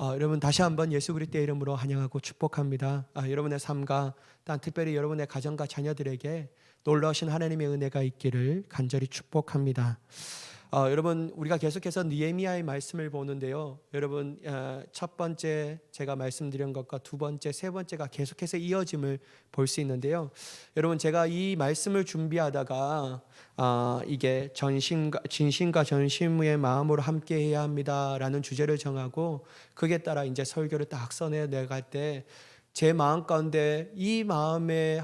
여러분 다시 한번 예수 그리스도의 이름으로 환영하고 축복합니다. 여러분의 삶과 또한 특별히 여러분의 가정과 자녀들에게 놀라우신 하나님의 은혜가 있기를 간절히 축복합니다. 여러분 우리가 계속해서 느헤미야의 말씀을 보는데요. 여러분 첫 번째 제가 말씀드린 것과 두 번째, 세 번째가 계속해서 이어짐을 볼 수 있는데요. 여러분 제가 이 말씀을 준비하다가 이게 진심과 전심의 마음으로 함께해야 합니다라는 주제를 정하고 그에 따라 이제 설교를 딱 써내 내갈 때 제 마음 가운데 이 마음의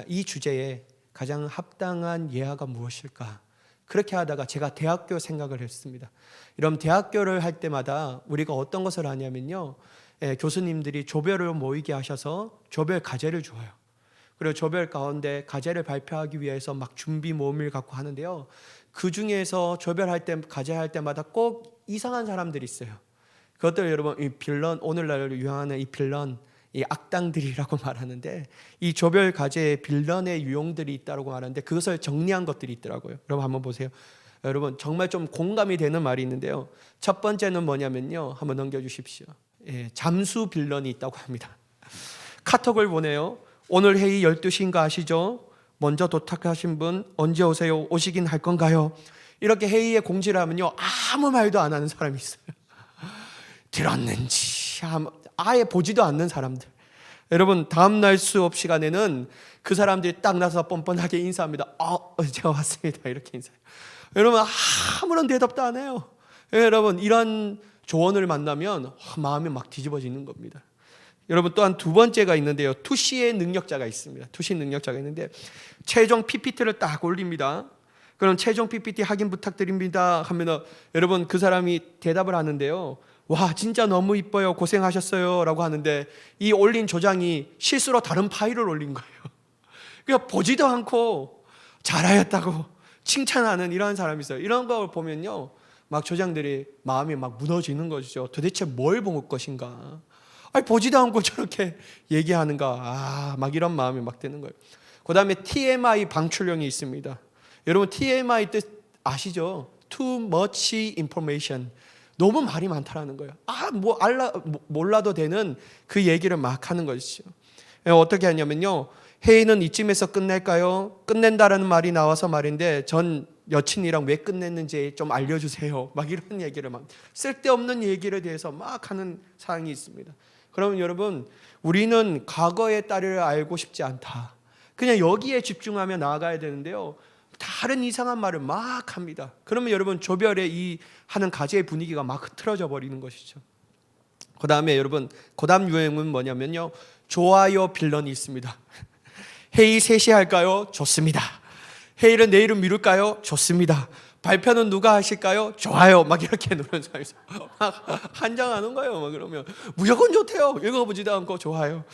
이 주제에 가장 합당한 예화가 무엇일까? 그렇게 하다가 제가 대학교 생각을 했습니다. 이런 대학교를 할 때마다 우리가 어떤 것을 하냐면요, 교수님들이 조별을 모이게 하셔서 조별 과제를 줘요. 그리고 조별 가운데 과제를 발표하기 위해서 막 준비 모임을 갖고 하는데요. 그 중에서 조별할 때 과제할 때마다 꼭 이상한 사람들이 있어요. 그것들 여러분 이 빌런, 오늘날 유행하는 이 빌런, 이 악당들이라고 말하는데 이 조별 과제에 빌런의 유형들이 있다고 말하는데 그것을 정리한 것들이 있더라고요. 여러분 한번 보세요. 여러분 정말 좀 공감이 되는 말이 있는데요. 첫 번째는 뭐냐면요. 한번 넘겨주십시오. 잠수 빌런이 있다고 합니다. 카톡을 보내요. 오늘 회의 12시인가 아시죠? 먼저 도착하신 분 언제 오세요? 오시긴 할 건가요? 이렇게 회의에 공지를 하면요. 아무 말도 안 하는 사람이 있어요. 들었는지 아예 보지도 않는 사람들. 여러분 다음날 수업 시간에는 그 사람들이 딱 나서 뻔뻔하게 인사합니다. 제가 왔습니다. 이렇게 인사해요. 여러분 아무런 대답도 안 해요. 여러분 이런 조언을 만나면 마음이 막 뒤집어지는 겁니다. 여러분 또한 두 번째가 있는데요. 투시의 능력자가 있습니다. 투시 능력자가 있는데 최종 PPT를 딱 올립니다. 그럼 최종 PPT 확인 부탁드립니다 하면 여러분 그 사람이 대답을 하는데요. 와 진짜 너무 이뻐요 고생하셨어요 라고 하는데 이 올린 조장이 실수로 다른 파일을 올린 거예요. 그러니까 보지도 않고 잘하였다고 칭찬하는 이런 사람이 있어요. 이런 걸 보면요 막 조장들이 마음이 막 무너지는 것이죠. 도대체 뭘 본 것인가, 보지도 않고 저렇게 얘기하는가, 막 이런 마음이 막 드는 거예요. 그 다음에 TMI 방출령이 있습니다. 여러분 TMI 뜻 아시죠? Too much information. 너무 말이 많다라는 거예요. 몰라도 되는 그 얘기를 막 하는 것이죠. 어떻게 하냐면요. 회의는 이쯤에서 끝낼까요? 끝낸다라는 말이 나와서 말인데 전 여친이랑 왜 끝냈는지 좀 알려주세요. 막 이런 얘기를 막 쓸데없는 얘기에 대해서 막 하는 사항이 있습니다. 그러면 여러분 우리는 과거의 딸을 알고 싶지 않다. 그냥 여기에 집중하며 나아가야 되는데요. 다른 이상한 말을 막 합니다. 그러면 여러분 조별에 이 하는 과제의 분위기가 막 흐트러져 버리는 것이죠. 그 다음에 여러분 그 다음 유행은 뭐냐면요. 좋아요 빌런이 있습니다. 회의 3시에 할까요? 좋습니다. 회의를 내일은 미룰까요? 좋습니다. 발표는 누가 하실까요? 좋아요. 막 이렇게 누르는 사람이 있어요. 막 한장하는 거예요. 막 그러면 무조건 좋대요. 읽어보지도 않고 좋아요.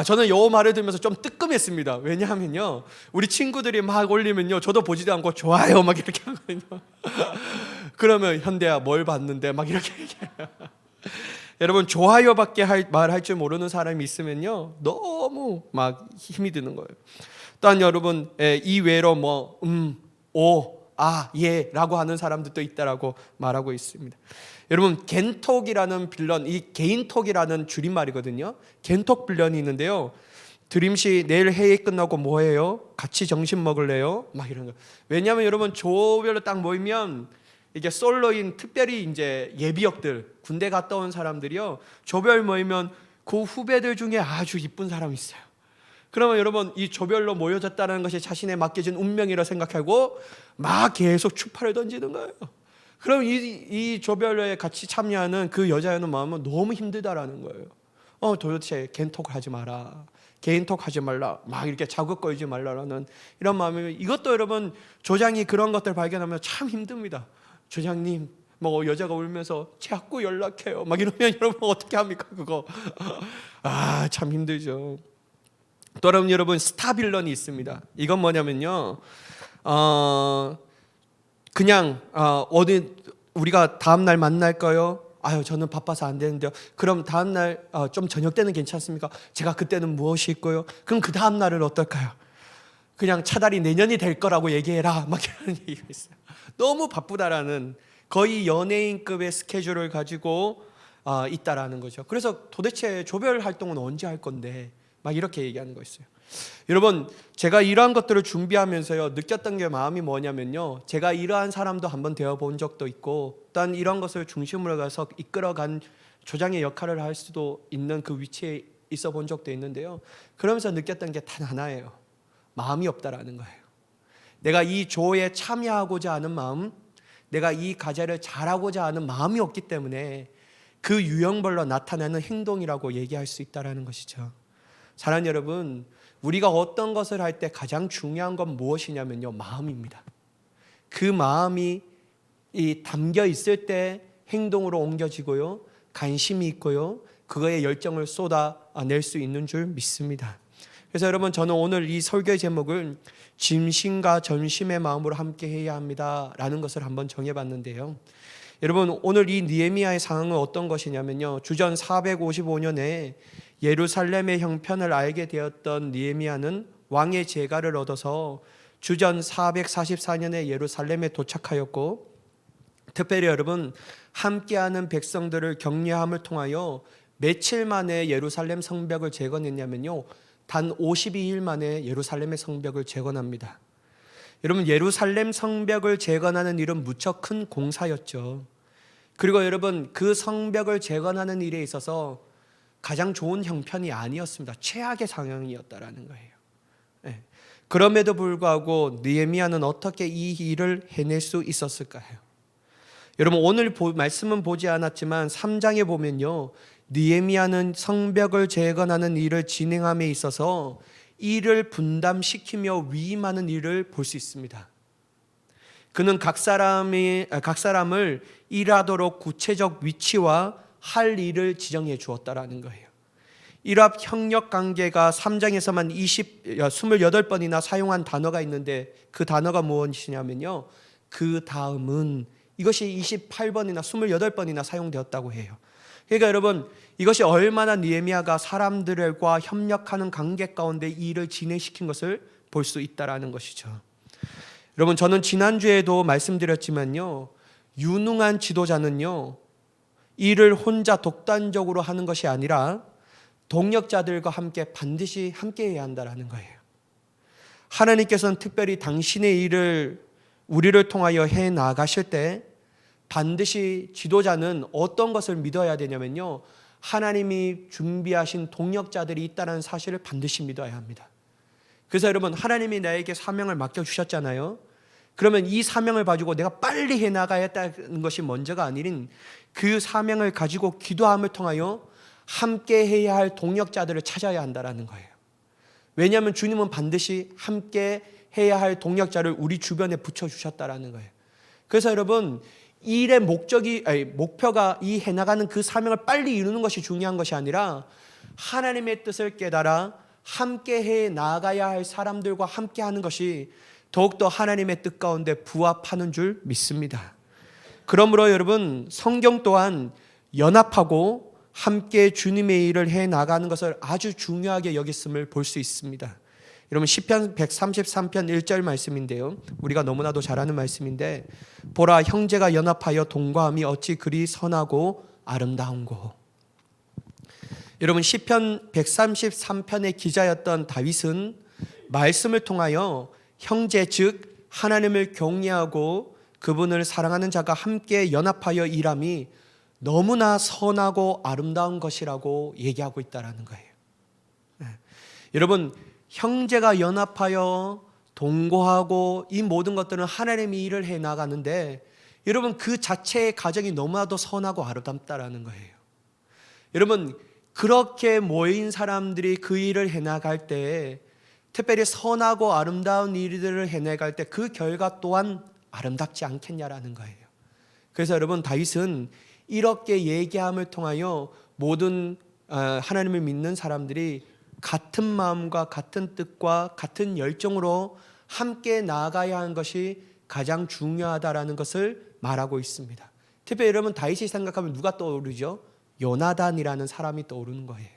저는 요 말을 들으면서 좀 뜨끔했습니다. 왜냐하면요, 우리 친구들이 막 올리면요, 저도 보지도 않고 좋아요. 막 이렇게 하거든요. 그러면 현대야 뭘 봤는데 막 이렇게 얘기해요. 여러분 좋아요밖에 말할 줄 모르는 사람이 있으면요, 너무 막 힘이 드는 거예요. 또한 여러분 이외로 예 라고 하는 사람들도 있다라고 말하고 있습니다. 여러분 겐톡이라는 빌런, 이 개인톡이라는 줄임말이거든요. 겐톡 빌런이 있는데요. 드림씨 내일 회의 끝나고 뭐 해요? 같이 점심 먹을래요? 막 이런 거. 왜냐하면 여러분 조별로 딱 모이면 이게 솔로인 특별히 이제 예비역들, 군대 갔다 온 사람들이요, 조별 모이면 그 후배들 중에 아주 이쁜 사람이 있어요. 그러면 여러분 이 조별로 모여졌다는 것이 자신의 맡겨진 운명이라 생각하고 막 계속 추파를 던지는 거예요. 그럼 이 조별로에 같이 참여하는 그 여자의 마음은 너무 힘들다라는 거예요. 도대체 개인톡 하지 마라, 개인톡 하지 말라, 막 이렇게 자극 걸지 말라라는 이런 마음이. 이것도 여러분 조장이 그런 것들 발견하면 참 힘듭니다. 조장님 여자가 울면서 자꾸 연락해요 막 이러면 여러분 어떻게 합니까 그거? 참 힘들죠. 또 여러분 스타 빌런이 있습니다. 이건 뭐냐면요, 그냥 어디 우리가 다음 날 만날까요? 저는 바빠서 안 되는데요. 그럼 다음 날 좀 저녁 때는 괜찮습니까? 제가 그때는 무엇이 있고요? 그럼 그 다음 날은 어떨까요? 그냥 차라리 내년이 될 거라고 얘기해라 막 이런 얘기가 있어요. 너무 바쁘다라는, 거의 연예인급의 스케줄을 가지고 있다라는 거죠. 그래서 도대체 조별 활동은 언제 할 건데 막 이렇게 얘기하는 거였어요. 여러분, 제가 이러한 것들을 준비하면서요 느꼈던 게 마음이 뭐냐면요, 제가 이러한 사람도 한번 되어본 적도 있고, 또한 이런 것을 중심으로 가서 이끌어간 조장의 역할을 할 수도 있는 그 위치에 있어 본 적도 있는데요, 그러면서 느꼈던 게 단 하나예요. 마음이 없다라는 거예요. 내가 이 조에 참여하고자 하는 마음, 내가 이 과제를 잘하고자 하는 마음이 없기 때문에 그 유형별로 나타나는 행동이라고 얘기할 수 있다는 것이죠. 사랑하는 여러분, 우리가 어떤 것을 할 때 가장 중요한 건 무엇이냐면요, 마음입니다. 그 마음이 담겨 있을 때 행동으로 옮겨지고요, 관심이 있고요, 그거에 열정을 쏟아낼 수 있는 줄 믿습니다. 그래서 여러분, 저는 오늘 이 설교의 제목을 짐심과 전심의 마음으로 함께 해야 합니다 라는 것을 한번 정해봤는데요, 여러분, 오늘 이 느헤미야의 상황은 어떤 것이냐면요, 주전 455년에 예루살렘의 형편을 알게 되었던 느헤미야는 왕의 제가를 얻어서 주전 444년에 예루살렘에 도착하였고, 특별히 여러분, 함께하는 백성들을 격려함을 통하여 며칠 만에 예루살렘 성벽을 재건했냐면요, 단 52일 만에 예루살렘의 성벽을 재건합니다. 여러분, 예루살렘 성벽을 재건하는 일은 무척 큰 공사였죠. 그리고 여러분, 그 성벽을 재건하는 일에 있어서 가장 좋은 형편이 아니었습니다. 최악의 상황이었다라는 거예요. 네. 그럼에도 불구하고 느헤미야는 어떻게 이 일을 해낼 수 있었을까요? 여러분, 오늘 말씀은 보지 않았지만 3장에 보면요, 느헤미야는 성벽을 재건하는 일을 진행함에 있어서 일을 분담시키며 위임하는 일을 볼 수 있습니다. 그는 각 사람을 일하도록 구체적 위치와 할 일을 지정해 주었다라는 거예요. 일합 협력 관계가 3장에서만 28번이나 사용한 단어가 있는데, 그 단어가 무엇이냐면요, 그 다음은, 이것이 28번이나 28번이나 사용되었다고 해요. 그러니까 여러분, 이것이 얼마나 느헤미야가 사람들과 협력하는 관계 가운데 이 일을 진행시킨 것을 볼 수 있다라는 것이죠. 여러분, 저는 지난주에도 말씀드렸지만요, 유능한 지도자는요, 일을 혼자 독단적으로 하는 것이 아니라 동력자들과 함께 반드시 함께 해야 한다는 거예요. 하나님께서는 특별히 당신의 일을 우리를 통하여 해 나가실 때 반드시 지도자는 어떤 것을 믿어야 되냐면요, 하나님이 준비하신 동력자들이 있다는 사실을 반드시 믿어야 합니다. 그래서 여러분, 하나님이 나에게 사명을 맡겨주셨잖아요. 그러면 이 사명을 가지고 내가 빨리 해나가야겠다는 것이 먼저가 아닌, 그 사명을 가지고 기도함을 통하여 함께 해야 할 동력자들을 찾아야 한다는 거예요. 왜냐하면 주님은 반드시 함께 해야 할 동력자를 우리 주변에 붙여주셨다는 거예요. 그래서 여러분, 일의 목표가 이 해나가는 그 사명을 빨리 이루는 것이 중요한 것이 아니라 하나님의 뜻을 깨달아 함께 해 나가야 할 사람들과 함께 하는 것이 더욱더 하나님의 뜻 가운데 부합하는 줄 믿습니다. 그러므로 여러분, 성경 또한 연합하고 함께 주님의 일을 해 나가는 것을 아주 중요하게 여겼음을 볼 수 있습니다. 여러분, 시편 133편 1절 말씀인데요, 우리가 너무나도 잘 아는 말씀인데, 보라, 형제가 연합하여 동거함이 어찌 그리 선하고 아름다운고. 여러분, 시편 133편의 기자였던 다윗은 말씀을 통하여 형제, 즉 하나님을 경외하고 그분을 사랑하는 자가 함께 연합하여 일함이 너무나 선하고 아름다운 것이라고 얘기하고 있다는 거예요. 네. 여러분, 형제가 연합하여 동거하고 이 모든 것들은 하나님이 일을 해 나가는데, 여러분, 그 자체의 가정이 너무나도 선하고 아름답다라는 거예요. 여러분, 그렇게 모인 사람들이 그 일을 해 나갈 때, 특별히 선하고 아름다운 일들을 해 나갈 때 그 결과 또한 아름답지 않겠냐라는 거예요. 그래서 여러분, 다윗은 이렇게 얘기함을 통하여 모든 하나님을 믿는 사람들이 같은 마음과 같은 뜻과 같은 열정으로 함께 나아가야 하는 것이 가장 중요하다라는 것을 말하고 있습니다. 특별히 여러분, 다윗이 생각하면 누가 떠오르죠? 요나단이라는 사람이 떠오르는 거예요.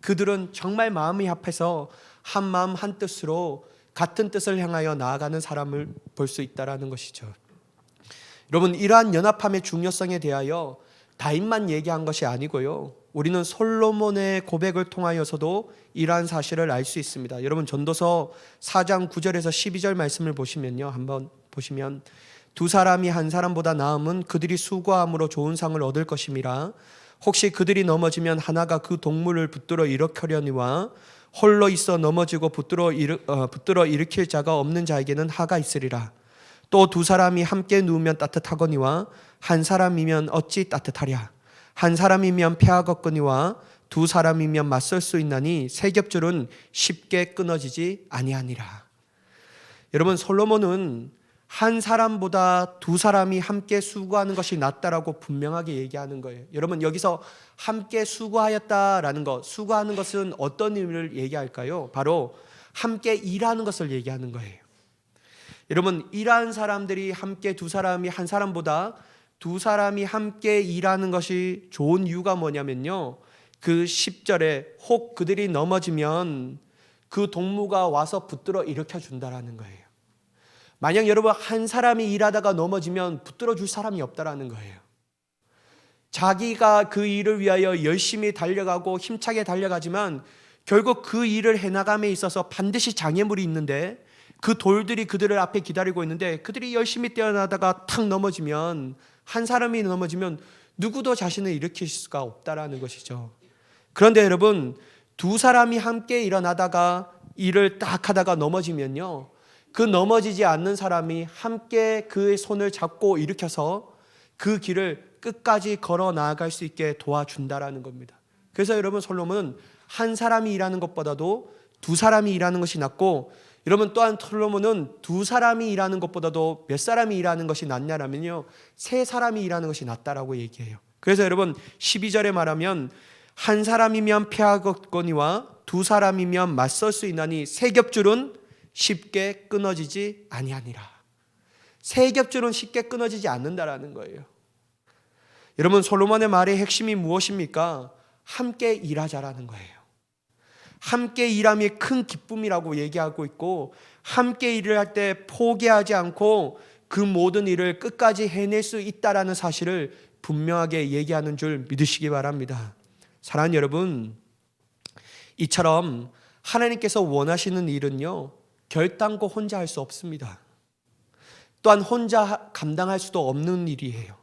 그들은 정말 마음이 합해서 한 마음 한 뜻으로 같은 뜻을 향하여 나아가는 사람을 볼 수 있다라는 것이죠. 여러분, 이러한 연합함의 중요성에 대하여 다윗만 얘기한 것이 아니고요. 우리는 솔로몬의 고백을 통하여서도 이러한 사실을 알 수 있습니다. 여러분 전도서 4장 9절에서 12절 말씀을 보시면요. 한번 보시면 두 사람이 한 사람보다 나음은 그들이 수고함으로 좋은 상을 얻을 것임이라. 혹시 그들이 넘어지면 하나가 그 동물을 붙들어 일으키려니와 홀로 있어 넘어지고 붙들어 일으킬 자가 없는 자에게는 하가 있으리라. 또 두 사람이 함께 누우면 따뜻하거니와 한 사람이면 어찌 따뜻하랴. 한 사람이면 패하겠거니와 두 사람이면 맞설 수 있나니 세 겹줄은 쉽게 끊어지지 아니하니라. 여러분 솔로몬은 한 사람보다 두 사람이 함께 수고하는 것이 낫다라고 분명하게 얘기하는 거예요. 여러분 여기서 함께 수고하였다라는 것, 수고하는 것은 어떤 의미를 얘기할까요? 바로 함께 일하는 것을 얘기하는 거예요. 여러분 일하는 사람들이 함께 두 사람이 한 사람보다 두 사람이 함께 일하는 것이 좋은 이유가 뭐냐면요. 그 10절에 혹 그들이 넘어지면 그 동무가 와서 붙들어 일으켜 준다라는 거예요. 만약 여러분 한 사람이 일하다가 넘어지면 붙들어 줄 사람이 없다라는 거예요. 자기가 그 일을 위하여 열심히 달려가고 힘차게 달려가지만 결국 그 일을 해나감에 있어서 반드시 장애물이 있는데 그 돌들이 그들을 앞에 기다리고 있는데 그들이 열심히 뛰어나다가 탁 넘어지면 한 사람이 넘어지면 누구도 자신을 일으킬 수가 없다라는 것이죠. 그런데 여러분 두 사람이 함께 일어나다가 일을 딱 하다가 넘어지면요. 그 넘어지지 않는 사람이 함께 그의 손을 잡고 일으켜서 그 길을 끝까지 걸어 나아갈 수 있게 도와준다라는 겁니다. 그래서 여러분 솔로몬은 한 사람이 일하는 것보다도 두 사람이 일하는 것이 낫고 여러분 또한 솔로몬은 두 사람이 일하는 것보다도 몇 사람이 일하는 것이 낫냐라면요. 세 사람이 일하는 것이 낫다라고 얘기해요. 그래서 여러분 12절에 말하면 한 사람이면 패하겠거니와 두 사람이면 맞설 수 있나니 세 겹줄은 쉽게 끊어지지 아니하니라. 세 겹줄은 쉽게 끊어지지 않는다라는 거예요. 여러분 솔로몬의 말의 핵심이 무엇입니까? 함께 일하자라는 거예요. 함께 일함이 큰 기쁨이라고 얘기하고 있고 함께 일을 할 때 포기하지 않고 그 모든 일을 끝까지 해낼 수 있다라는 사실을 분명하게 얘기하는 줄 믿으시기 바랍니다. 사랑하는 여러분, 이처럼 하나님께서 원하시는 일은요 결단코 혼자 할 수 없습니다. 또한 혼자 감당할 수도 없는 일이에요.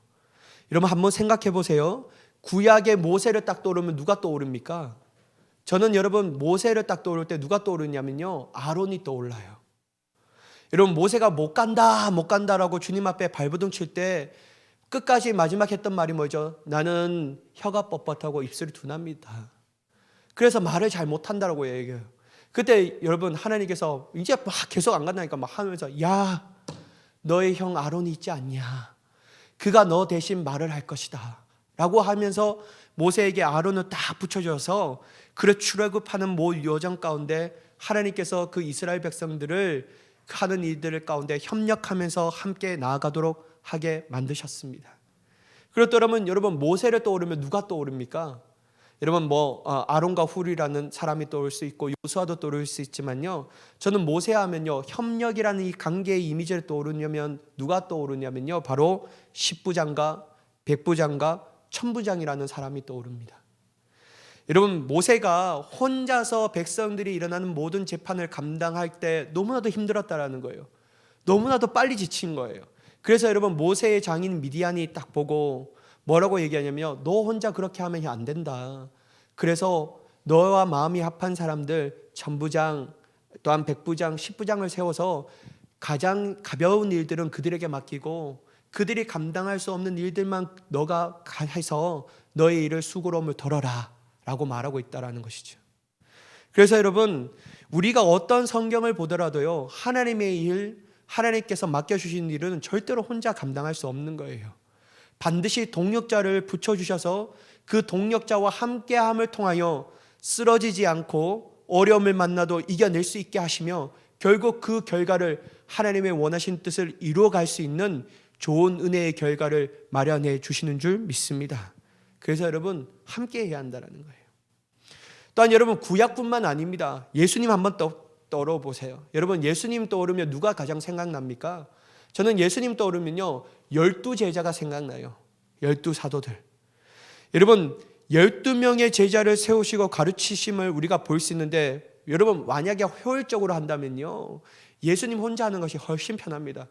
여러분 한번 생각해 보세요. 구약의 모세를 딱 떠오르면 누가 떠오릅니까? 저는 여러분 모세를 딱 떠오를 때 누가 떠오르냐면요 아론이 떠올라요. 여러분 모세가 못 간다라고 주님 앞에 발버둥 칠 때 끝까지 마지막 했던 말이 뭐죠? 나는 혀가 뻣뻣하고 입술이 둔합니다. 그래서 말을 잘 못한다라고 얘기해요. 그때 여러분 하나님께서 이제 막 계속 안 간다니까 막 하면서 야 너의 형 아론이 있지 않냐, 그가 너 대신 말을 할 것이다 라고 하면서 모세에게 아론을 딱 붙여줘서 그를 출애굽하는 모든 여정 가운데 하나님께서 그 이스라엘 백성들을 하는 일들 가운데 협력하면서 함께 나아가도록 하게 만드셨습니다. 그리고 또 여러분 모세를 떠오르면 누가 떠오릅니까? 여러분 아론과 훌이라는 사람이 떠오를 수 있고 요수아도 떠오를 수 있지만요. 저는 모세 하면요 협력이라는 이 관계의 이미지를 떠오르냐면 누가 떠오르냐면요 바로 십부장과 백부장과 천부장이라는 사람이 떠오릅니다. 여러분 모세가 혼자서 백성들이 일어나는 모든 재판을 감당할 때 너무나도 힘들었다라는 거예요. 너무나도 빨리 지친 거예요. 그래서 여러분 모세의 장인 미디안이 딱 보고 뭐라고 얘기하냐면요 너 혼자 그렇게 하면 안 된다. 그래서 너와 마음이 합한 사람들 천부장 또한 백부장 십부장을 세워서 가장 가벼운 일들은 그들에게 맡기고 그들이 감당할 수 없는 일들만 너가 해서 너의 일을 수고로움을 덜어라 라고 말하고 있다는 것이죠. 그래서 여러분 우리가 어떤 성경을 보더라도요 하나님의 일, 하나님께서 맡겨주신 일은 절대로 혼자 감당할 수 없는 거예요. 반드시 동력자를 붙여주셔서 그 동력자와 함께함을 통하여 쓰러지지 않고 어려움을 만나도 이겨낼 수 있게 하시며 결국 그 결과를 하나님의 원하신 뜻을 이루어갈 수 있는 좋은 은혜의 결과를 마련해 주시는 줄 믿습니다. 그래서 여러분 함께 해야 한다는 거예요. 또한 여러분 구약뿐만 아닙니다. 예수님 한번 떠올려보세요. 여러분 예수님 떠오르면 누가 가장 생각납니까? 저는 예수님 떠오르면요 12 제자가 생각나요. 12 사도들. 여러분 12명의 제자를 세우시고 가르치심을 우리가 볼 수 있는데, 여러분 만약에 효율적으로 한다면요, 예수님 혼자 하는 것이 훨씬 편합니다.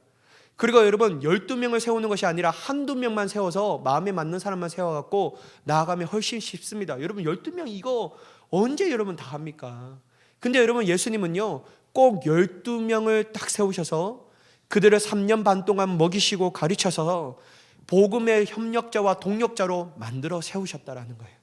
그리고 여러분 12명을 세우는 것이 아니라 한두 명만 세워서 마음에 맞는 사람만 세워갖고 나아가면 훨씬 쉽습니다. 여러분 12명 이거 언제 여러분 다 합니까? 근데 여러분 예수님은요 꼭 12명을 딱 세우셔서 그들을 3년 반 동안 먹이시고 가르쳐서 복음의 협력자와 동력자로 만들어 세우셨다라는 거예요.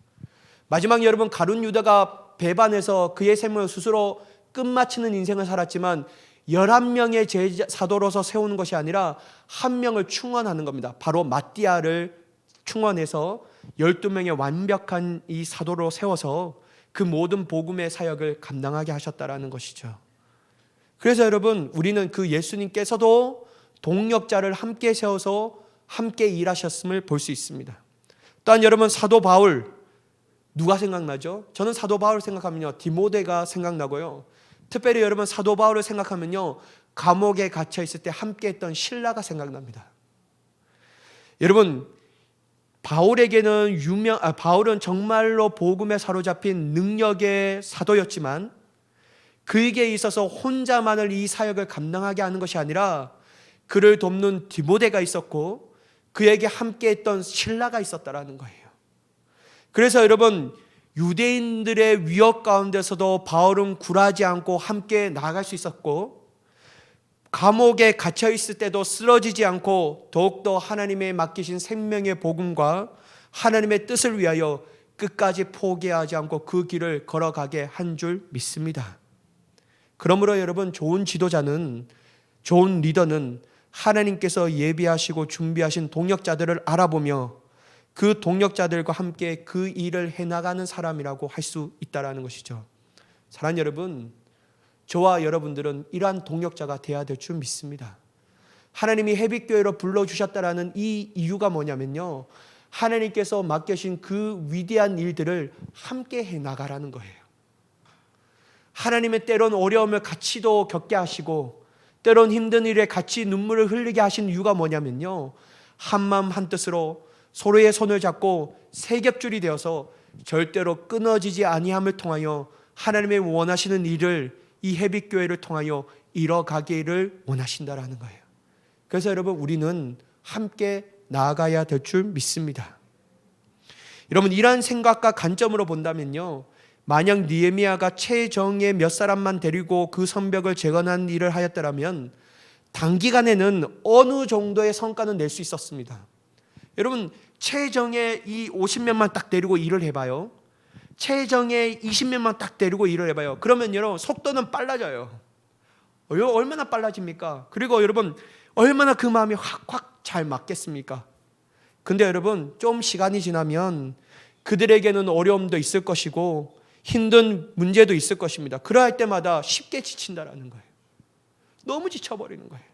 마지막 여러분 가룟 유다가 배반해서 그의 생명을 스스로 끝마치는 인생을 살았지만 11명의 제자 사도로서 세우는 것이 아니라 한 명을 충원하는 겁니다. 바로 마띠아를 충원해서 12명의 완벽한 이 사도로 세워서 그 모든 복음의 사역을 감당하게 하셨다라는 것이죠. 그래서 여러분 우리는 그 예수님께서도 동력자를 함께 세워서 함께 일하셨음을 볼 수 있습니다. 또한 여러분 사도 바울 누가 생각나죠? 저는 사도 바울 생각하면요 디모데가 생각나고요. 특별히 여러분 사도 바울을 생각하면요 감옥에 갇혀 있을 때 함께 했던 실라가 생각납니다. 여러분 바울에게는 바울은 정말로 복음에 사로잡힌 능력의 사도였지만 그에게 있어서 혼자만을 이 사역을 감당하게 하는 것이 아니라 그를 돕는 디모데가 있었고 그에게 함께 했던 실라가 있었다라는 거예요. 그래서 여러분 유대인들의 위협 가운데서도 바울은 굴하지 않고 함께 나아갈 수 있었고, 감옥에 갇혀 있을 때도 쓰러지지 않고 더욱더 하나님의 맡기신 생명의 복음과 하나님의 뜻을 위하여 끝까지 포기하지 않고 그 길을 걸어가게 한 줄 믿습니다. 그러므로 여러분 좋은 지도자는, 좋은 리더는 하나님께서 예비하시고 준비하신 동력자들을 알아보며 그 동력자들과 함께 그 일을 해나가는 사람이라고 할 수 있다는 것이죠. 사랑하는 여러분, 저와 여러분들은 이러한 동력자가 되어야 될 줄 믿습니다. 하나님이 해빛교회로 불러주셨다라는 이 이유가 뭐냐면요, 하나님께서 맡겨신 그 위대한 일들을 함께 해나가라는 거예요. 하나님의 때론 어려움을 같이도 겪게 하시고 때론 힘든 일에 같이 눈물을 흘리게 하신 이유가 뭐냐면요, 한마음 한뜻으로 서로의 손을 잡고 세겹줄이 되어서 절대로 끊어지지 아니함을 통하여 하나님의 원하시는 일을 이 해빛교회를 통하여 이뤄가기를 원하신다라는 거예요. 그래서 여러분 우리는 함께 나아가야 될 줄 믿습니다. 여러분 이러한 생각과 관점으로 본다면요, 만약 느헤미야가 최정예 몇 사람만 데리고 그 성벽을 재건하는 일을 하였더라면 단기간에는 어느 정도의 성과는 낼 수 있었습니다. 여러분 최정예 이 50명만 딱 데리고 일을 해봐요. 최정예 20명만 딱 데리고 일을 해봐요. 그러면 여러분 속도는 빨라져요. 얼마나 빨라집니까? 그리고 여러분 얼마나 그 마음이 확 잘 맞겠습니까? 근데 여러분 좀 시간이 지나면 그들에게는 어려움도 있을 것이고 힘든 문제도 있을 것입니다. 그러할 때마다 쉽게 지친다라는 거예요. 너무 지쳐버리는 거예요.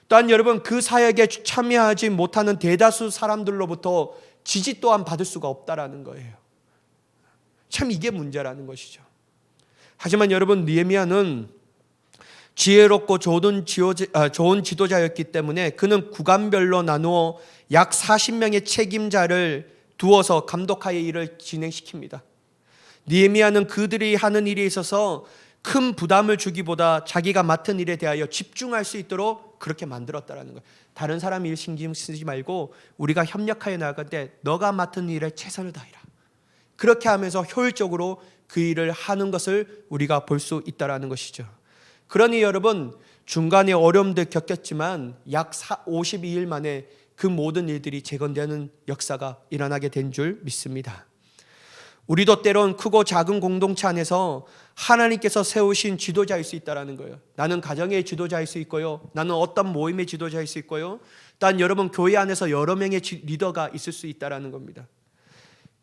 또한 여러분 그 사역에 참여하지 못하는 대다수 사람들로부터 지지 또한 받을 수가 없다라는 거예요. 참 이게 문제라는 것이죠. 하지만 여러분 느헤미야는 지혜롭고 좋은 지도자였기 때문에 그는 구간별로 나누어 약 40명의 책임자를 두어서 감독하여 일을 진행시킵니다. 느헤미야는 그들이 하는 일에 있어서 큰 부담을 주기보다 자기가 맡은 일에 대하여 집중할 수 있도록 그렇게 만들었다는 거예요. 다른 사람 일 신경 쓰지 말고 우리가 협력하여 나아갈 때 너가 맡은 일에 최선을 다해라. 그렇게 하면서 효율적으로 그 일을 하는 것을 우리가 볼 수 있다는 것이죠. 그러니 여러분 중간에 어려움도 겪었지만 약 52일 만에 그 모든 일들이 재건되는 역사가 일어나게 된 줄 믿습니다. 우리도 때론 크고 작은 공동체 안에서 하나님께서 세우신 지도자일 수 있다는 거예요. 나는 가정의 지도자일 수 있고요, 나는 어떤 모임의 지도자일 수 있고요, 단 여러분 교회 안에서 여러 명의 리더가 있을 수 있다는 겁니다.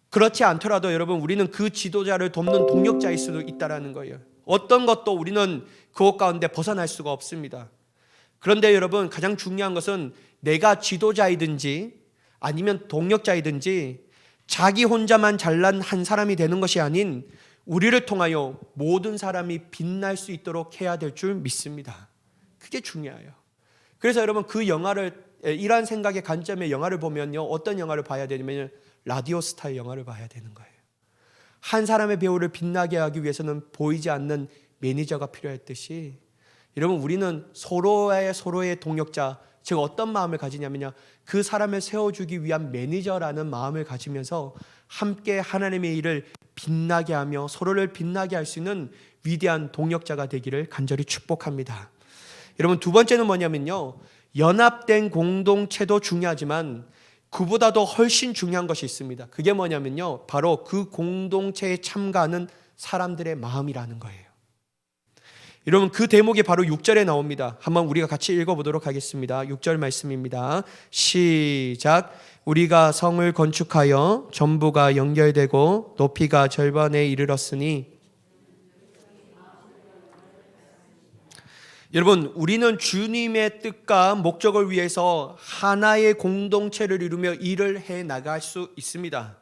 그렇지 않더라도 여러분 우리는 그 지도자를 돕는 동력자일 수도 있다는 거예요. 어떤 것도 우리는 그것 가운데 벗어날 수가 없습니다. 그런데 여러분 가장 중요한 것은 내가 지도자이든지 아니면 동력자이든지 자기 혼자만 잘난 한 사람이 되는 것이 아닌 우리를 통하여 모든 사람이 빛날 수 있도록 해야 될 줄 믿습니다. 그게 중요해요. 그래서 여러분 그 영화를, 이러한 생각의 관점의 영화를 보면요, 어떤 영화를 봐야 되냐면 라디오 스타의 영화를 봐야 되는 거예요. 한 사람의 배우를 빛나게 하기 위해서는 보이지 않는 매니저가 필요했듯이, 여러분 우리는 서로의 동역자, 즉 어떤 마음을 가지냐면요, 그 사람을 세워주기 위한 매니저라는 마음을 가지면서 함께 하나님의 일을 빛나게 하며 서로를 빛나게 할 수 있는 위대한 동역자가 되기를 간절히 축복합니다. 여러분 두 번째는 뭐냐면요, 연합된 공동체도 중요하지만 그보다도 훨씬 중요한 것이 있습니다. 그게 뭐냐면요, 바로 그 공동체에 참가하는 사람들의 마음이라는 거예요. 여러분 그 대목이 바로 6절에 나옵니다. 한번 우리가 같이 읽어보도록 하겠습니다. 6절 말씀입니다. 시작. 우리가 성을 건축하여 전부가 연결되고 높이가 절반에 이르렀으니. 여러분 우리는 주님의 뜻과 목적을 위해서 하나의 공동체를 이루며 일을 해 나갈 수 있습니다.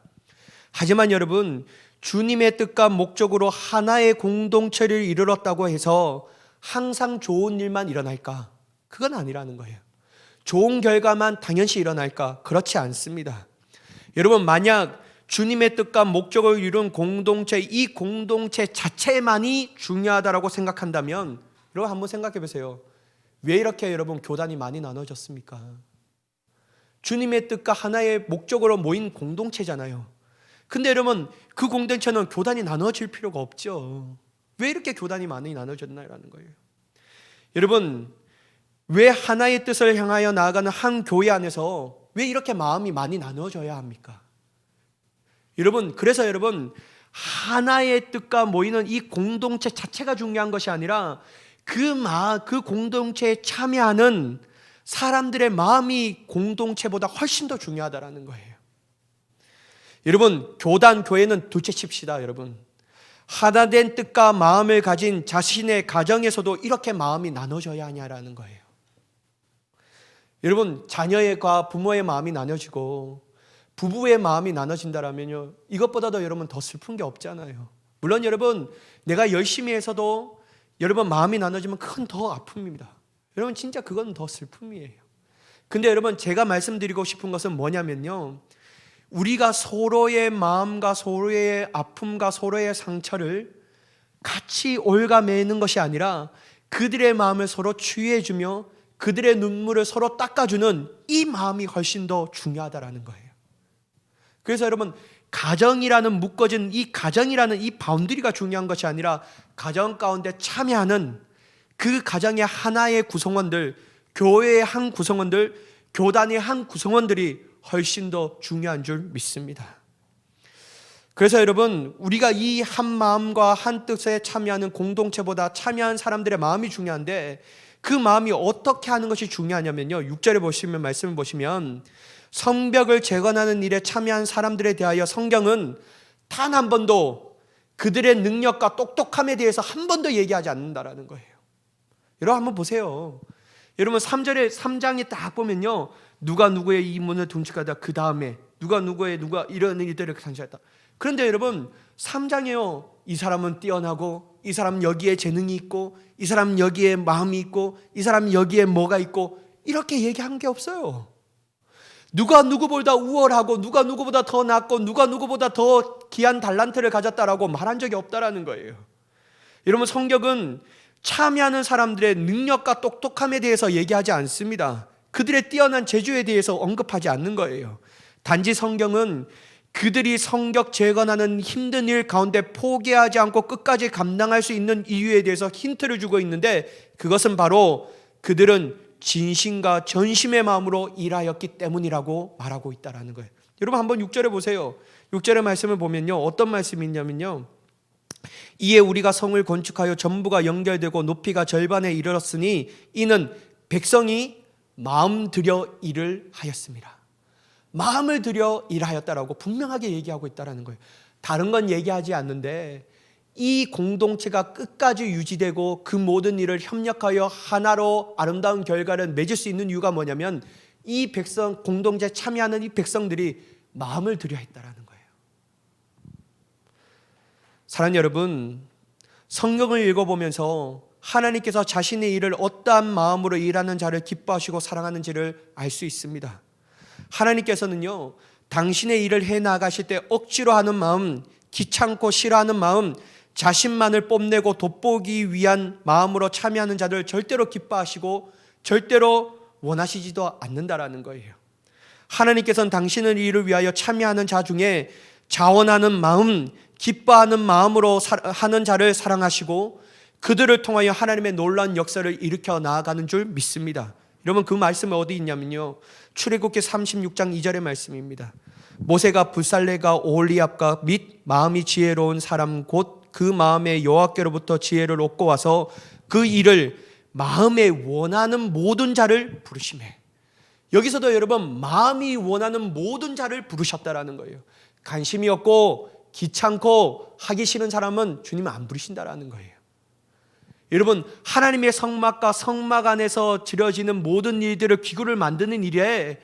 하지만 여러분 주님의 뜻과 목적으로 하나의 공동체를 이루었다고 해서 항상 좋은 일만 일어날까? 그건 아니라는 거예요. 좋은 결과만 당연시 일어날까? 그렇지 않습니다. 여러분 만약 주님의 뜻과 목적을 이룬 공동체, 이 공동체 자체만이 중요하다고 생각한다면 여러분 한번 생각해 보세요. 왜 이렇게 여러분 교단이 많이 나눠졌습니까? 주님의 뜻과 하나의 목적으로 모인 공동체잖아요. 근데 여러분 그 공동체는 교단이 나눠질 필요가 없죠. 왜 이렇게 교단이 많이 나눠졌나라는 거예요. 여러분 왜 하나의 뜻을 향하여 나아가는 한 교회 안에서 왜 이렇게 마음이 많이 나눠져야 합니까? 여러분 그래서 여러분 하나의 뜻과 모이는 이 공동체 자체가 중요한 것이 아니라 그 공동체에 참여하는 사람들의 마음이 공동체보다 훨씬 더 중요하다라는 거예요. 여러분 교단, 교회는 둘째칩시다. 여러분 하나된 뜻과 마음을 가진 자신의 가정에서도 이렇게 마음이 나눠져야 하냐라는 거예요. 여러분 자녀과 부모의 마음이 나눠지고 부부의 마음이 나눠진다라면요, 이것보다도 여러분 더 슬픈 게 없잖아요. 물론 여러분 내가 열심히 해서도 여러분 마음이 나눠지면 그건 더 아픔입니다. 여러분 진짜 그건 더 슬픔이에요. 근데 여러분 제가 말씀드리고 싶은 것은 뭐냐면요, 우리가 서로의 마음과 서로의 아픔과 서로의 상처를 같이 올가매는 것이 아니라 그들의 마음을 서로 치유해주며 그들의 눈물을 서로 닦아주는 이 마음이 훨씬 더 중요하다라는 거예요. 그래서 여러분 가정이라는 묶어진 이 가정이라는 이 바운더리가 중요한 것이 아니라 가정 가운데 참여하는 그 가정의 하나의 구성원들, 교회의 한 구성원들, 교단의 한 구성원들이 훨씬 더 중요한 줄 믿습니다. 그래서 여러분 우리가 이 한 마음과 한 뜻에 참여하는 공동체보다 참여한 사람들의 마음이 중요한데 그 마음이 어떻게 하는 것이 중요하냐면요, 6절에 보시면 말씀을 보시면 성벽을 재건하는 일에 참여한 사람들에 대하여 성경은 단 한 번도 그들의 능력과 똑똑함에 대해서 한 번도 얘기하지 않는다라는 거예요. 여러분 한번 보세요. 여러분 3장에 딱 보면요, 누가 누구의 이 문을 둔축하다, 그 다음에 누가 이런 일들을 단축했다. 그런데 여러분 3장에요, 이 사람은 뛰어나고 이 사람은 여기에 재능이 있고 이 사람은 여기에 마음이 있고 이 사람은 여기에 뭐가 있고 이렇게 얘기한 게 없어요. 누가 누구보다 우월하고 누가 누구보다 더 낫고 누가 누구보다 더 귀한 달란트를 가졌다라고 말한 적이 없다라는 거예요. 여러분 성경은 참여하는 사람들의 능력과 똑똑함에 대해서 얘기하지 않습니다. 그들의 뛰어난 재주에 대해서 언급하지 않는 거예요. 단지 성경은 그들이 성벽 재건하는 힘든 일 가운데 포기하지 않고 끝까지 감당할 수 있는 이유에 대해서 힌트를 주고 있는데 그것은 바로 그들은 진심과 전심의 마음으로 일하였기 때문이라고 말하고 있다는 거예요. 여러분 한번 6절에 보세요. 6절의 말씀을 보면요, 어떤 말씀이 있냐면요, 이에 우리가 성을 건축하여 전부가 연결되고 높이가 절반에 이르렀으니 이는 백성이 마음 들여 일을 하였습니다. 마음을 들여 일하였다라고 분명하게 얘기하고 있다는 거예요. 다른 건 얘기하지 않는데 이 공동체가 끝까지 유지되고 그 모든 일을 협력하여 하나로 아름다운 결과를 맺을 수 있는 이유가 뭐냐면 이 백성, 공동체에 참여하는 이 백성들이 마음을 들여 했다라는 거예요. 사랑하는 여러분, 성경을 읽어보면서 하나님께서 자신의 일을 어떠한 마음으로 일하는 자를 기뻐하시고 사랑하는지를 알 수 있습니다. 하나님께서는요, 당신의 일을 해나가실 때 억지로 하는 마음, 귀찮고 싫어하는 마음, 자신만을 뽐내고 돋보기 위한 마음으로 참여하는 자들 절대로 기뻐하시고 절대로 원하시지도 않는다라는 거예요. 하나님께서는 당신의 일을 위하여 참여하는 자 중에 자원하는 마음, 기뻐하는 마음으로 하는 자를 사랑하시고 그들을 통하여 하나님의 놀라운 역사를 일으켜 나아가는 줄 믿습니다. 여러분, 그 말씀은 어디 있냐면요, 출애굽기 36장 2절의 말씀입니다. 모세가 불살레가 오홀리압과 및 마음이 지혜로운 사람 곧 그 마음에 여호와께로부터 지혜를 얻고 와서 그 일을 마음에 원하는 모든 자를 부르시매. 여기서도 여러분, 마음이 원하는 모든 자를 부르셨다라는 거예요. 관심이 없고 귀찮고 하기 싫은 사람은 주님은 안 부르신다라는 거예요. 여러분, 하나님의 성막과 성막 안에서 지어지는 모든 일들을 기구를 만드는 일에,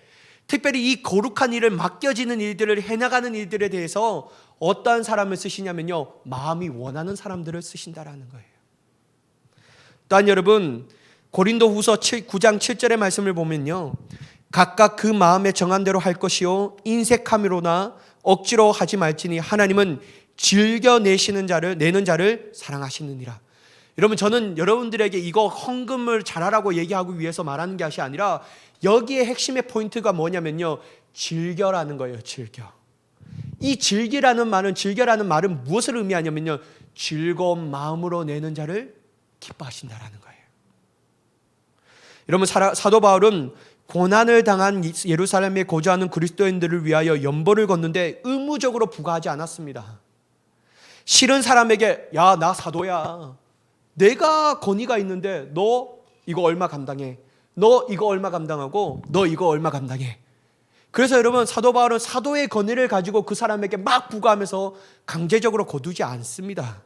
특별히 이 거룩한 일을 맡겨지는 일들을 해나가는 일들에 대해서 어떠한 사람을 쓰시냐면요, 마음이 원하는 사람들을 쓰신다라는 거예요. 또한 여러분, 고린도후서 9장 7절의 말씀을 보면요, 각각 그 마음에 정한 대로 할 것이요 인색함으로나 억지로 하지 말지니 하나님은 즐겨 내는 자를 사랑하시느니라. 여러분, 저는 여러분들에게 이거 헌금을 잘하라고 얘기하기 위해서 말하는 것이 아니라 여기에 핵심의 포인트가 뭐냐면요, 즐겨라는 거예요. 즐겨. 이 즐겨라는 말은 무엇을 의미하냐면요, 즐거운 마음으로 내는 자를 기뻐하신다라는 거예요. 여러분, 사도 바울은 고난을 당한 예루살렘에 거주하는 그리스도인들을 위하여 연보를 걷는데 의무적으로 부과하지 않았습니다. 싫은 사람에게, 야, 나 사도야, 내가 권위가 있는데 너 이거 얼마 감당해, 너 이거 얼마 감당하고 너 이거 얼마 감당해. 그래서 여러분, 사도 바울은 사도의 권위를 가지고 그 사람에게 막 부과하면서 강제적으로 거두지 않습니다.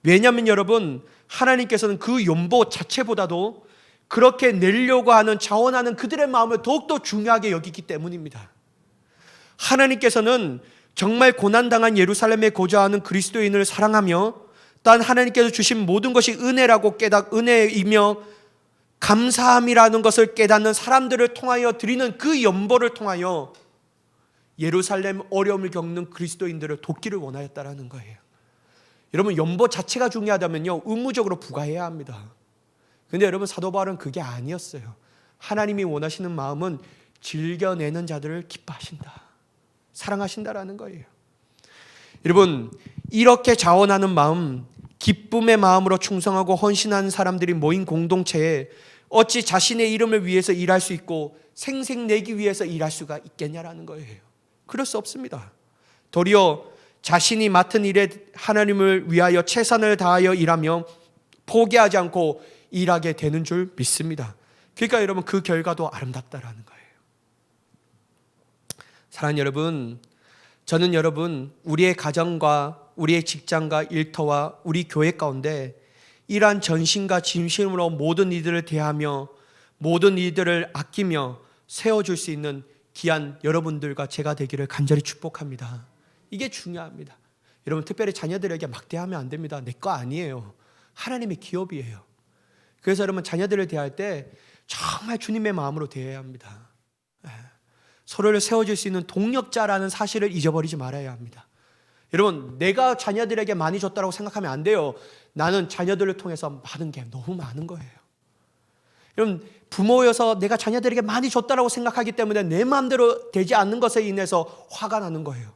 왜냐하면 여러분, 하나님께서는 그 연보 자체보다도 그렇게 내려고 하는, 자원하는 그들의 마음을 더욱더 중요하게 여기기 때문입니다. 하나님께서는 정말 고난당한 예루살렘에 거주하는 그리스도인을 사랑하며 또한 하나님께서 주신 모든 것이 은혜라고 은혜이며 감사함이라는 것을 깨닫는 사람들을 통하여 드리는 그 연보를 통하여 예루살렘 어려움을 겪는 그리스도인들을 돕기를 원하였다라는 거예요. 여러분, 연보 자체가 중요하다면요, 의무적으로 부과해야 합니다. 근데 여러분, 사도 바울은 그게 아니었어요. 하나님이 원하시는 마음은 즐겨내는 자들을 기뻐하신다, 사랑하신다라는 거예요. 여러분, 이렇게 자원하는 마음, 기쁨의 마음으로 충성하고 헌신하는 사람들이 모인 공동체에 어찌 자신의 이름을 위해서 일할 수 있고 생색내기 위해서 일할 수가 있겠냐라는 거예요. 그럴 수 없습니다. 도리어 자신이 맡은 일에 하나님을 위하여 최선을 다하여 일하며 포기하지 않고 일하게 되는 줄 믿습니다. 그러니까 여러분, 그 결과도 아름답다라는 거예요. 사랑하는 여러분, 저는 여러분, 우리의 가정과 우리의 직장과 일터와 우리 교회 가운데 이러한 전심과 진심으로 모든 이들을 대하며 모든 이들을 아끼며 세워줄 수 있는 귀한 여러분들과 제가 되기를 간절히 축복합니다. 이게 중요합니다. 여러분, 특별히 자녀들에게 막대하면 안 됩니다. 내 거 아니에요. 하나님의 기업이에요. 그래서 여러분, 자녀들을 대할 때 정말 주님의 마음으로 대해야 합니다. 서로를 세워줄 수 있는 동력자라는 사실을 잊어버리지 말아야 합니다. 여러분, 내가 자녀들에게 많이 줬다고 생각하면 안 돼요. 나는 자녀들을 통해서 받은 게 너무 많은 거예요. 여러분, 부모여서 내가 자녀들에게 많이 줬다고 생각하기 때문에 내 마음대로 되지 않는 것에 인해서 화가 나는 거예요.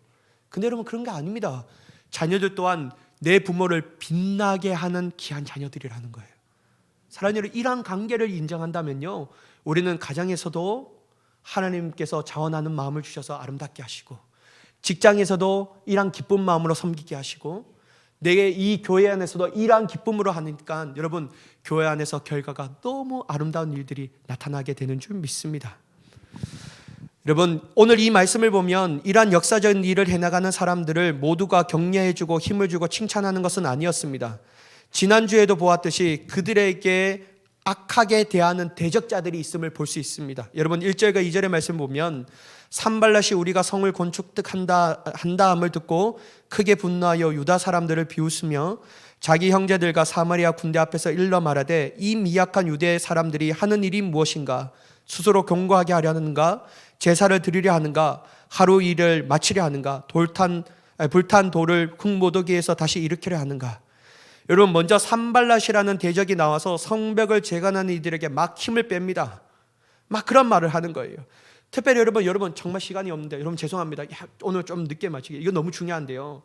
근데 여러분, 그런 게 아닙니다. 자녀들 또한 내 부모를 빛나게 하는 귀한 자녀들이라는 거예요. 사랑하는 여러분, 이러한 관계를 인정한다면요, 우리는 가정에서도 하나님께서 자원하는 마음을 주셔서 아름답게 하시고, 직장에서도 이러한 기쁜 마음으로 섬기게 하시고, 내게 이 교회 안에서도 이러한 기쁨으로 하니까 여러분, 교회 안에서 결과가 너무 아름다운 일들이 나타나게 되는 줄 믿습니다. 여러분, 오늘 이 말씀을 보면 이러한 역사적인 일을 해나가는 사람들을 모두가 격려해주고 힘을 주고 칭찬하는 것은 아니었습니다. 지난주에도 보았듯이 그들에게 악하게 대하는 대적자들이 있음을 볼 수 있습니다. 여러분, 1절과 2절의 말씀 보면 산발랏이 우리가 성을 건축한다함을 듣고 크게 분노하여 유다 사람들을 비웃으며 자기 형제들과 사마리아 군대 앞에서 일러 말하되 이 미약한 유대 사람들이 하는 일이 무엇인가? 스스로 경고하게 하려는가? 제사를 드리려 하는가? 하루 일을 마치려 하는가? 불탄 돌을 흙모독이에서 다시 일으키려 하는가? 여러분, 먼저 산발랏이라는 대적이 나와서 성벽을 재건하는 이들에게 막 힘을 뺍니다. 막 그런 말을 하는 거예요. 특별히 여러분 정말 시간이 없는데 여러분 죄송합니다. 오늘 좀 늦게 마치게. 이거 너무 중요한데요.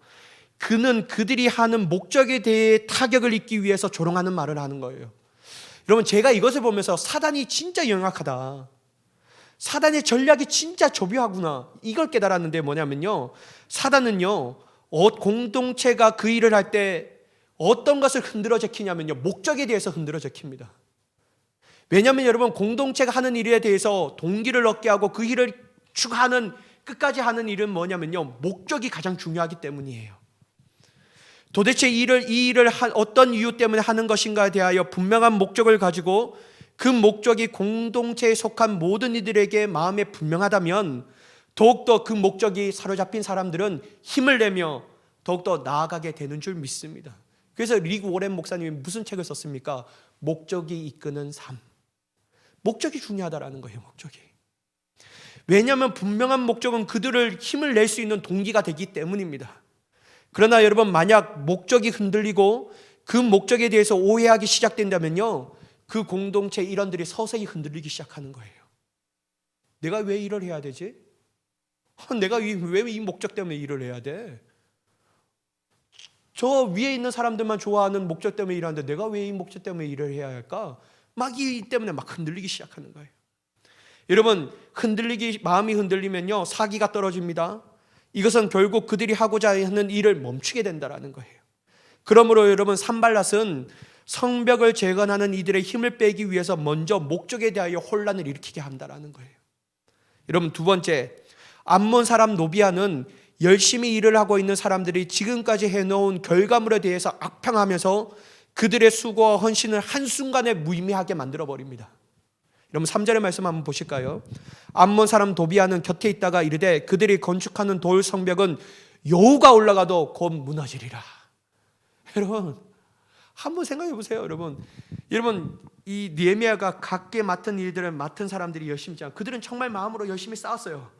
그는 그들이 하는 목적에 대해 타격을 입기 위해서 조롱하는 말을 하는 거예요. 여러분, 제가 이것을 보면서 사단이 진짜 영악하다. 사단의 전략이 진짜 조비하구나. 이걸 깨달았는데 뭐냐면요. 사단은요, 공동체가 그 일을 할 때 어떤 것을 흔들어 제키냐면요. 목적에 대해서 흔들어 제킵니다. 왜냐하면 여러분, 공동체가 하는 일에 대해서 동기를 얻게 하고 그 일을 추구하는, 끝까지 하는 일은 뭐냐면요. 목적이 가장 중요하기 때문이에요. 도대체 이 일을 어떤 이유 때문에 하는 것인가에 대하여 분명한 목적을 가지고 그 목적이 공동체에 속한 모든 이들에게 마음에 분명하다면 더욱더 그 목적이 사로잡힌 사람들은 힘을 내며 더욱더 나아가게 되는 줄 믿습니다. 그래서 리그 오렌 목사님이 무슨 책을 썼습니까? 목적이 이끄는 삶. 목적이 중요하다라는 거예요. 목적이. 왜냐하면 분명한 목적은 그들을 힘을 낼 수 있는 동기가 되기 때문입니다. 그러나 여러분, 만약 목적이 흔들리고 그 목적에 대해서 오해하기 시작된다면요, 그 공동체 일원들이 서서히 흔들리기 시작하는 거예요. 내가 왜 일을 해야 되지? 내가 왜 이 목적 때문에 일을 해야 돼? 저 위에 있는 사람들만 좋아하는 목적 때문에 일하는데 내가 왜 이 목적 때문에 일을 해야 할까? 막 이 때문에 막 흔들리기 시작하는 거예요. 여러분, 마음이 흔들리면요, 사기가 떨어집니다. 이것은 결국 그들이 하고자 하는 일을 멈추게 된다는 거예요. 그러므로 여러분, 산발랏은 성벽을 재건하는 이들의 힘을 빼기 위해서 먼저 목적에 대하여 혼란을 일으키게 한다는 거예요. 여러분, 두 번째, 암몬 사람 노비아는 열심히 일을 하고 있는 사람들이 지금까지 해놓은 결과물에 대해서 악평하면서 그들의 수고와 헌신을 한순간에 무의미하게 만들어버립니다. 여러분, 3절의 말씀 한번 보실까요? 암몬 사람 도비아는 곁에 있다가 이르되 그들이 건축하는 돌 성벽은 여우가 올라가도 곧 무너지리라. 여러분, 한번 생각해 보세요. 여러분, 이 느헤미야가 각계 맡은 일들을 맡은 사람들이 열심히 있잖아요. 그들은 정말 마음으로 열심히 싸웠어요.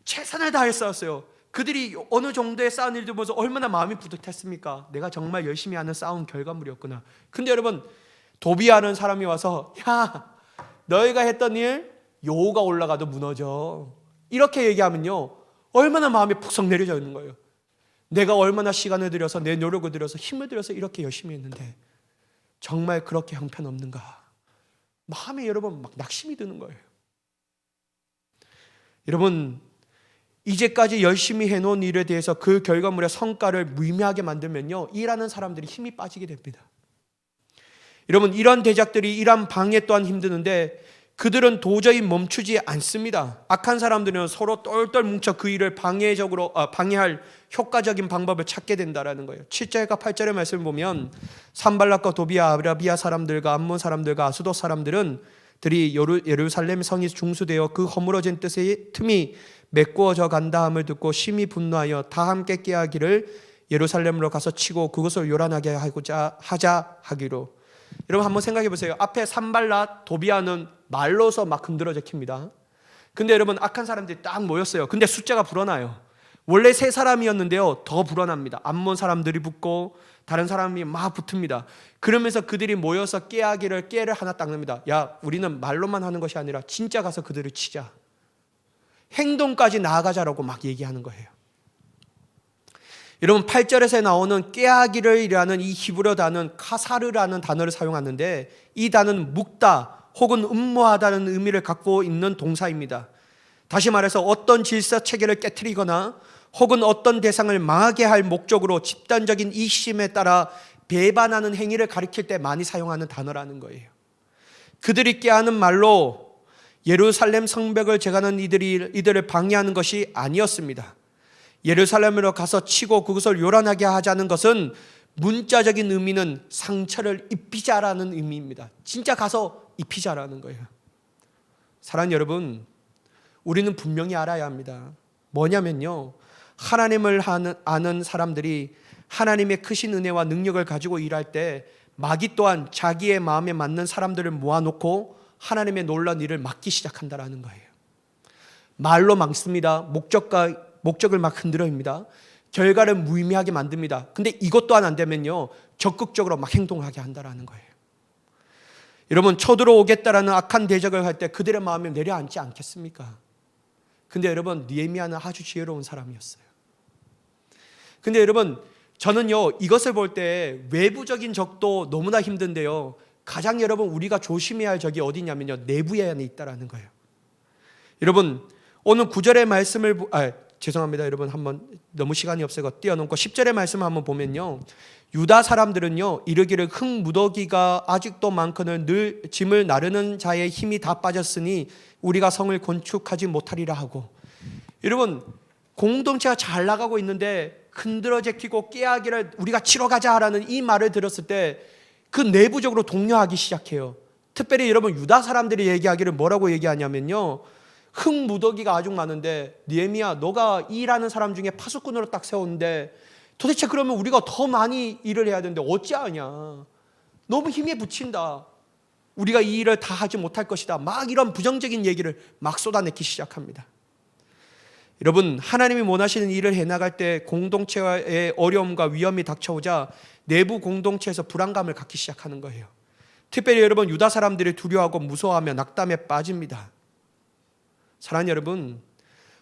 최선을 다해 싸웠어요. 그들이 어느 정도의 싸운 일들 보면서 얼마나 마음이 뿌듯했습니까? 내가 정말 열심히 하는 싸운 결과물이었구나. 근데 여러분, 도비아라는 사람이 와서 야, 너희가 했던 일 여우가 올라가도 무너져. 이렇게 얘기하면요, 얼마나 마음이 푹석 내려져 있는 거예요. 내가 얼마나 시간을 들여서 내 노력을 들여서 힘을 들여서 이렇게 열심히 했는데 정말 그렇게 형편없는가? 마음에 여러분 막 낙심이 드는 거예요. 여러분, 이제까지 열심히 해놓은 일에 대해서 그 결과물의 성과를 무의미하게 만들면요, 일하는 사람들이 힘이 빠지게 됩니다. 여러분, 이런 대작들이 일한 방해 또한 힘드는데 그들은 도저히 멈추지 않습니다. 악한 사람들은 서로 똘똘 뭉쳐 그 일을 방해할 효과적인 방법을 찾게 된다는 거예요. 7절과 8절의 말씀을 보면 산발랏과 도비아, 아라비아 사람들과 암몬 사람들과 아수도 사람들이 예루살렘 성이 중수되어 그 허물어진 뜻의 틈이 메꾸어져 간다함을 듣고 심히 분노하여 다 함께 깨하기를 예루살렘으로 가서 치고 그것을 요란하게 하자 하기로. 여러분, 한번 생각해 보세요. 앞에 산발랏, 도비아는 말로서 막 흔들어 제킵니다. 근데 여러분, 악한 사람들이 딱 모였어요. 근데 숫자가 불어나요. 원래 3사람이었는데요, 더 불어납니다. 암몬 사람들이 붙고 다른 사람이 막 붙습니다. 그러면서 그들이 모여서 깨를 하나 딱 냅니다. 야, 우리는 말로만 하는 것이 아니라 진짜 가서 그들을 치자. 행동까지 나아가자라고 막 얘기하는 거예요. 여러분, 8절에서 나오는 깨하기를이라는 이 히브리어 단어는 카사르라는 단어를 사용하는데 이 단어는 묵다 혹은 음모하다는 의미를 갖고 있는 동사입니다. 다시 말해서 어떤 질서 체계를 깨트리거나 혹은 어떤 대상을 망하게 할 목적으로 집단적인 이심에 따라 배반하는 행위를 가리킬 때 많이 사용하는 단어라는 거예요. 그들이 깨하는 말로 예루살렘 성벽을 재건하는 이들을 방해하는 것이 아니었습니다. 예루살렘으로 가서 치고 그것을 요란하게 하자는 것은 문자적인 의미는 상처를 입히자라는 의미입니다. 진짜 가서 입히자라는 거예요. 사랑하는 여러분, 우리는 분명히 알아야 합니다. 뭐냐면요, 하나님을 아는 사람들이 하나님의 크신 은혜와 능력을 가지고 일할 때 마귀 또한 자기의 마음에 맞는 사람들을 모아놓고 하나님의 놀라운 일을 막기 시작한다라는 거예요. 말로 막습니다. 목적을 막 흔들어입니다. 결과를 무의미하게 만듭니다. 근데 이것 또한 안 되면요, 적극적으로 막 행동하게 한다라는 거예요. 여러분, 쳐들어오겠다라는 악한 대적을 할 때 그들의 마음에 내려앉지 않겠습니까? 근데 여러분, 느헤미야는 아주 지혜로운 사람이었어요. 근데 여러분, 저는요, 이것을 볼 때 외부적인 적도 너무나 힘든데요, 가장 여러분 우리가 조심해야 할 적이 어디냐면요, 내부에 안에 있다라는 거예요. 여러분, 오늘 9절의 말씀을 죄송합니다. 여러분, 한번 너무 시간이 없어서 뛰어넘고 10절의 말씀을 한번 보면요, 유다 사람들은요 이르기를 흙무더기가 아직도 많거늘 늘 짐을 나르는 자의 힘이 다 빠졌으니 우리가 성을 건축하지 못하리라 하고, 여러분 공동체가 잘 나가고 있는데 흔들어 제끼고 깨하기를 우리가 치러 가자라는 이 말을 들었을 때 그 내부적으로 동요하기 시작해요. 특별히 여러분 유다 사람들이 얘기하기를 뭐라고 얘기하냐면요, 흙무더기가 아주 많은데 느헤미야, 너가 일하는 사람 중에 파수꾼으로 딱 세웠는데 도대체 그러면 우리가 더 많이 일을 해야 되는데 어찌하냐, 너무 힘에 부친다, 우리가 이 일을 다 하지 못할 것이다, 막 이런 부정적인 얘기를 막 쏟아내기 시작합니다. 여러분, 하나님이 원하시는 일을 해나갈 때 공동체의 어려움과 위험이 닥쳐오자 내부 공동체에서 불안감을 갖기 시작하는 거예요. 특별히 여러분 유다 사람들이 두려워하고 무서워하며 낙담에 빠집니다. 사랑하는 여러분,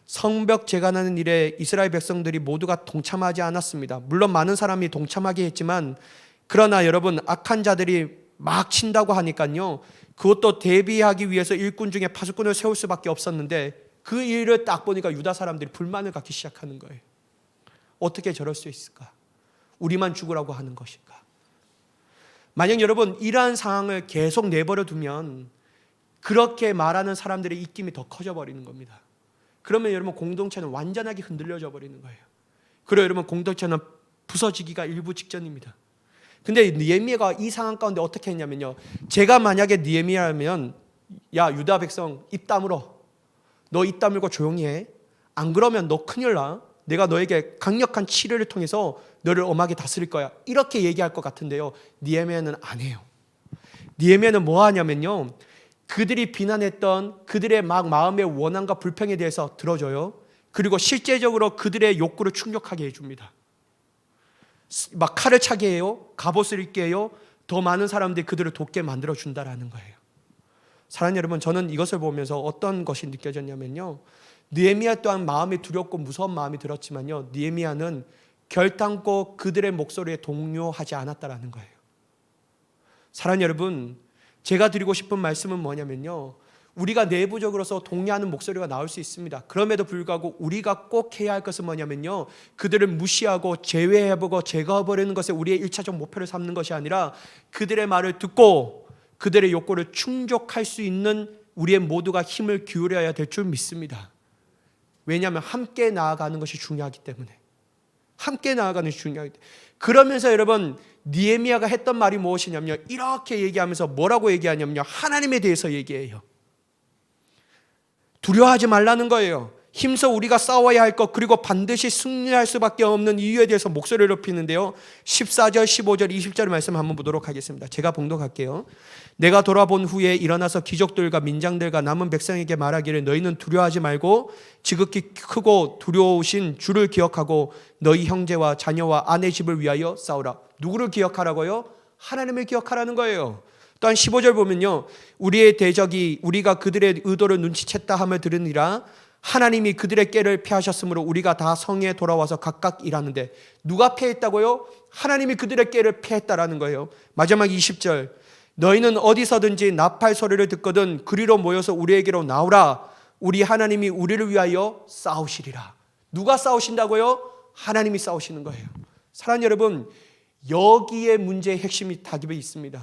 성벽 재건하는 일에 이스라엘 백성들이 모두가 동참하지 않았습니다. 물론 많은 사람이 동참하게 했지만, 그러나 여러분 악한 자들이 막 친다고 하니까요, 그것도 대비하기 위해서 일꾼 중에 파수꾼을 세울 수밖에 없었는데, 그 일을 딱 보니까 유다 사람들이 불만을 갖기 시작하는 거예요. 어떻게 저럴 수 있을까? 우리만 죽으라고 하는 것인가? 만약 여러분 이러한 상황을 계속 내버려 두면 그렇게 말하는 사람들의 입김이 더 커져 버리는 겁니다. 그러면 여러분 공동체는 완전하게 흔들려져 버리는 거예요. 그리고 여러분 공동체는 부서지기가 일부 직전입니다. 근데 느헤미야가 이 상황 가운데 어떻게 했냐면요, 제가 만약에 느헤미야라면, 야 유다 백성 입 다물어, 너 입 다물고 조용히 해, 안 그러면 너 큰일 나, 내가 너에게 강력한 치료를 통해서 너를 엄하게 다스릴 거야, 이렇게 얘기할 것 같은데요, 느헤미야는 안 해요. 느헤미야는 뭐 하냐면요, 그들이 비난했던 그들의 막 마음의 원한과 불평에 대해서 들어줘요. 그리고 실제적으로 그들의 욕구를 충족하게 해줍니다. 막 칼을 차게 해요, 갑옷을 입게 해요, 더 많은 사람들이 그들을 돕게 만들어준다라는 거예요. 사랑하는 여러분, 저는 이것을 보면서 어떤 것이 느껴졌냐면요, 느헤미야 또한 마음이 두렵고 무서운 마음이 들었지만요, 느헤미야는 결단코 그들의 목소리에 동요하지 않았다라는 거예요. 사랑하는 여러분, 제가 드리고 싶은 말씀은 뭐냐면요, 우리가 내부적으로서 동의하는 목소리가 나올 수 있습니다. 그럼에도 불구하고 우리가 꼭 해야 할 것은 뭐냐면요, 그들을 무시하고 제외해보고 제거해버리는 것에 우리의 1차적 목표를 삼는 것이 아니라 그들의 말을 듣고 그들의 욕구를 충족할 수 있는 우리의 모두가 힘을 기울여야 될 줄 믿습니다. 왜냐하면 함께 나아가는 것이 중요하기 때문에. 함께 나아가는 것이 중요하기 때문에. 그러면서 여러분 느헤미야가 했던 말이 무엇이냐면요, 이렇게 얘기하면서 뭐라고 얘기하냐면요, 하나님에 대해서 얘기해요. 두려워하지 말라는 거예요. 힘써 우리가 싸워야 할 것, 그리고 반드시 승리할 수밖에 없는 이유에 대해서 목소리를 높이는데요, 14절, 15절, 20절 말씀 한번 보도록 하겠습니다. 제가 봉독할게요. 내가 돌아본 후에 일어나서 귀족들과 민장들과 남은 백성에게 말하기를, 너희는 두려워하지 말고 지극히 크고 두려우신 주를 기억하고 너희 형제와 자녀와 아내 집을 위하여 싸우라. 누구를 기억하라고요? 하나님을 기억하라는 거예요. 또한 15절 보면요, 우리의 대적이 우리가 그들의 의도를 눈치챘다 함을 들으니라. 하나님이 그들의 꾀를 피하셨으므로 우리가 다 성에 돌아와서 각각 일하는데, 누가 피했다고요? 하나님이 그들의 꾀를 피했다라는 거예요. 마지막 20절, 너희는 어디서든지 나팔 소리를 듣거든 그리로 모여서 우리에게로 나오라. 우리 하나님이 우리를 위하여 싸우시리라. 누가 싸우신다고요? 하나님이 싸우시는 거예요. 사랑하는 여러분, 여기에 문제의 핵심이 답이 있습니다.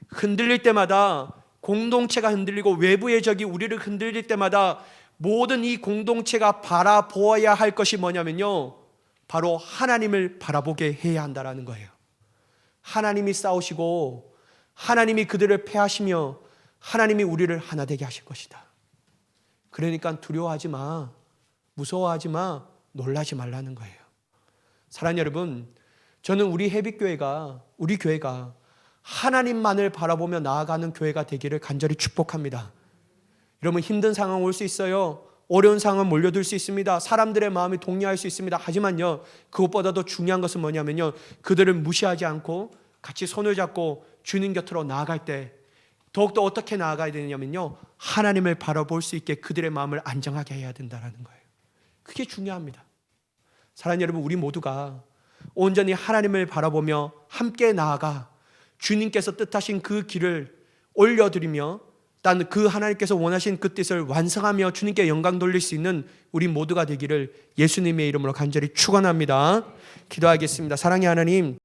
흔들릴 때마다, 공동체가 흔들리고 외부의 적이 우리를 흔들릴 때마다 모든 이 공동체가 바라보아야 할 것이 뭐냐면요, 바로 하나님을 바라보게 해야 한다는 거예요. 하나님이 싸우시고 하나님이 그들을 패하시며 하나님이 우리를 하나 되게 하실 것이다. 그러니까 두려워하지 마, 무서워하지 마, 놀라지 말라는 거예요. 사랑하는 여러분, 저는 우리 햇빛교회가, 우리 교회가 하나님만을 바라보며 나아가는 교회가 되기를 간절히 축복합니다. 여러분, 힘든 상황 올 수 있어요. 어려운 상황 몰려들 수 있습니다. 사람들의 마음이 동요할 수 있습니다. 하지만요, 그것보다도 중요한 것은 뭐냐면요, 그들을 무시하지 않고 같이 손을 잡고 주님 곁으로 나아갈 때 더욱더 어떻게 나아가야 되냐면요, 하나님을 바라볼 수 있게 그들의 마음을 안정하게 해야 된다는 거예요. 그게 중요합니다. 사랑하는 여러분, 우리 모두가 온전히 하나님을 바라보며 함께 나아가 주님께서 뜻하신 그 길을 올려드리며 단 그 하나님께서 원하신 그 뜻을 완성하며 주님께 영광 돌릴 수 있는 우리 모두가 되기를 예수님의 이름으로 간절히 축원합니다. 기도하겠습니다. 사랑의 하나님,